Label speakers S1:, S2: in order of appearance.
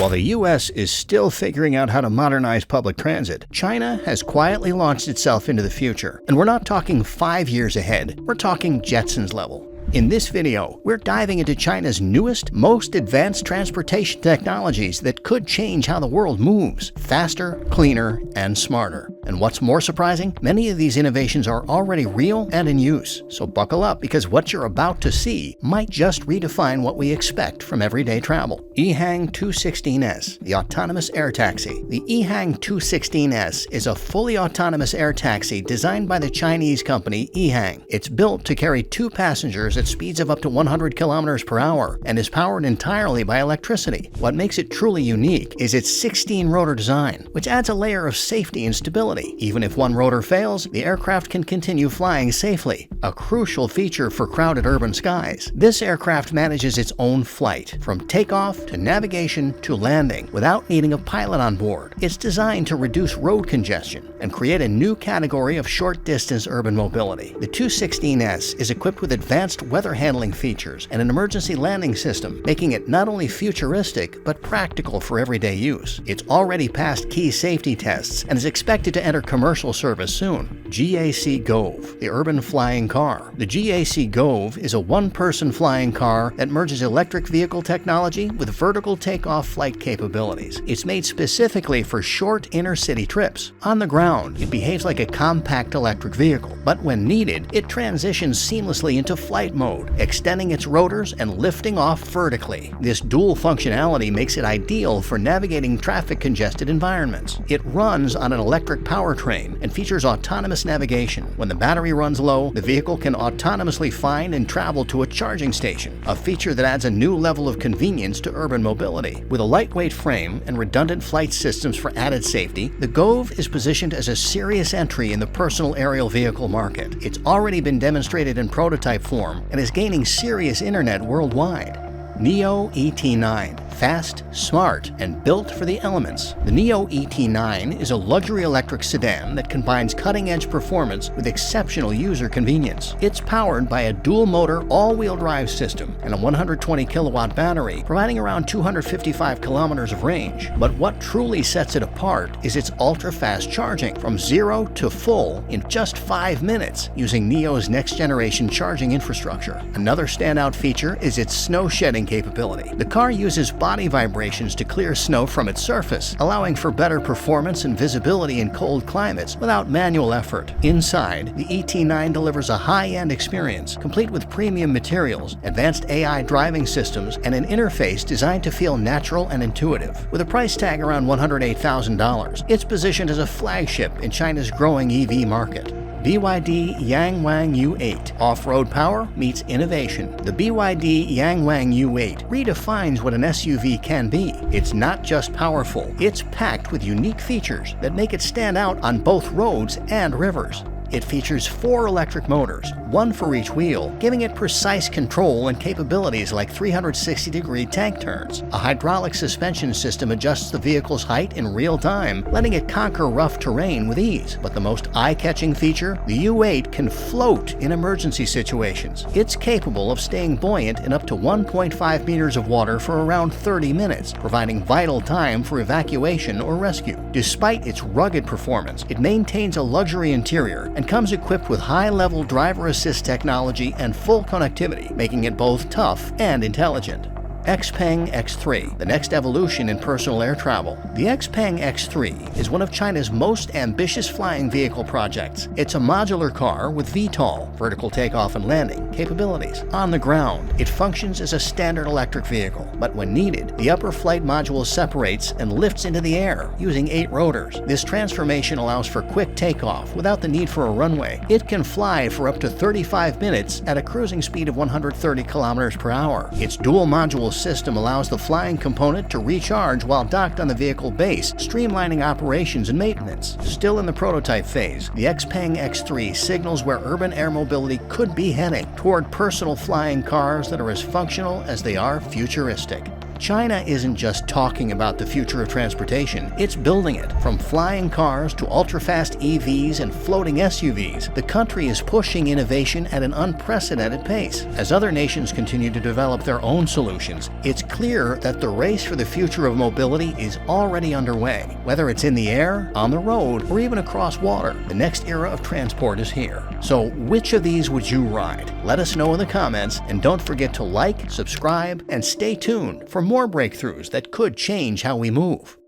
S1: While the US is still figuring out how to modernize public transit, China has quietly launched itself into the future. And we're not talking 5 years ahead, we're talking Jetsons level. In this video, we're diving into China's newest, most advanced transportation technologies that could change how the world moves faster, cleaner, and smarter. And what's more surprising, many of these innovations are already real and in use. So buckle up, because what you're about to see might just redefine what we expect from everyday travel. EHang 216S, the autonomous air taxi. The EHang 216S is a fully autonomous air taxi designed by the Chinese company EHang. It's built to carry 2 passengers at speeds of up to 100 kilometers per hour and is powered entirely by electricity. What makes it truly unique is its 16-rotor design, which adds a layer of safety and stability. Even if one rotor fails, the aircraft can continue flying safely, a crucial feature for crowded urban skies. This aircraft manages its own flight, from takeoff to navigation to landing, without needing a pilot on board. It's designed to reduce road congestion and create a new category of short-distance urban mobility. The 216S is equipped with advanced weather handling features and an emergency landing system, making it not only futuristic but practical for everyday use. It's already passed key safety tests and is expected to enter commercial service soon. GAC Gove, the urban flying car. The GAC Gove is a one-person flying car that merges electric vehicle technology with vertical takeoff flight capabilities. It's made specifically for short inner-city trips. On the ground, it behaves like a compact electric vehicle, but when needed, it transitions seamlessly into flight mode, extending its rotors and lifting off vertically. This dual functionality makes it ideal for navigating traffic-congested environments. It runs on an electric powertrain and features autonomous navigation. When the battery runs low, the vehicle can autonomously find and travel to a charging station, a feature that adds a new level of convenience to urban mobility. With a lightweight frame and redundant flight systems for added safety, the Gove is positioned as a serious entry in the personal aerial vehicle market. It's already been demonstrated in prototype form and is gaining serious internet worldwide. Neo ET9. Fast, smart, and built for the elements. The Neo ET9 is a luxury electric sedan that combines cutting-edge performance with exceptional user convenience. It's powered by a dual-motor all-wheel drive system and a 120-kilowatt battery, providing around 255 kilometers of range. But what truly sets it apart is its ultra-fast charging, from 0 to full in just 5 minutes, using Neo's next-generation charging infrastructure. Another standout feature is its snow shedding capability. The car uses body vibrations to clear snow from its surface, allowing for better performance and visibility in cold climates without manual effort. Inside, the ET9 delivers a high-end experience, complete with premium materials, advanced AI driving systems, and an interface designed to feel natural and intuitive. With a price tag around $108,000, it's positioned as a flagship in China's growing EV market. BYD Yangwang U8. Off-road power meets innovation. The BYD Yangwang U8 redefines what an SUV can be. It's not just powerful, it's packed with unique features that make it stand out on both roads and rivers. It features 4 electric motors, one for each wheel, giving it precise control and capabilities like 360-degree tank turns. A hydraulic suspension system adjusts the vehicle's height in real time, letting it conquer rough terrain with ease. But the most eye-catching feature? The U8 can float in emergency situations. It's capable of staying buoyant in up to 1.5 meters of water for around 30 minutes, providing vital time for evacuation or rescue. Despite its rugged performance, it maintains a luxury interior and comes equipped with high-level driver assist technology and full connectivity, making it both tough and intelligent. XPeng X3, the next evolution in personal air travel. The XPeng X3 is one of China's most ambitious flying vehicle projects. It's a modular car with VTOL, vertical takeoff and landing, capabilities. On the ground, it functions as a standard electric vehicle, but when needed, the upper flight module separates and lifts into the air using 8 rotors. This transformation allows for quick takeoff without the need for a runway. It can fly for up to 35 minutes at a cruising speed of 130 kilometers per hour. Its dual module system allows the flying component to recharge while docked on the vehicle base, streamlining operations and maintenance. Still in the prototype phase, the XPeng X3 signals where urban air mobility could be heading, toward personal flying cars that are as functional as they are futuristic. China isn't just talking about the future of transportation, it's building it. From flying cars to ultra-fast EVs and floating SUVs, the country is pushing innovation at an unprecedented pace. As other nations continue to develop their own solutions, it's clear that the race for the future of mobility is already underway. Whether it's in the air, on the road, or even across water, the next era of transport is here. So which of these would you ride? Let us know in the comments, and don't forget to like, subscribe, and stay tuned for more breakthroughs that could change how we move.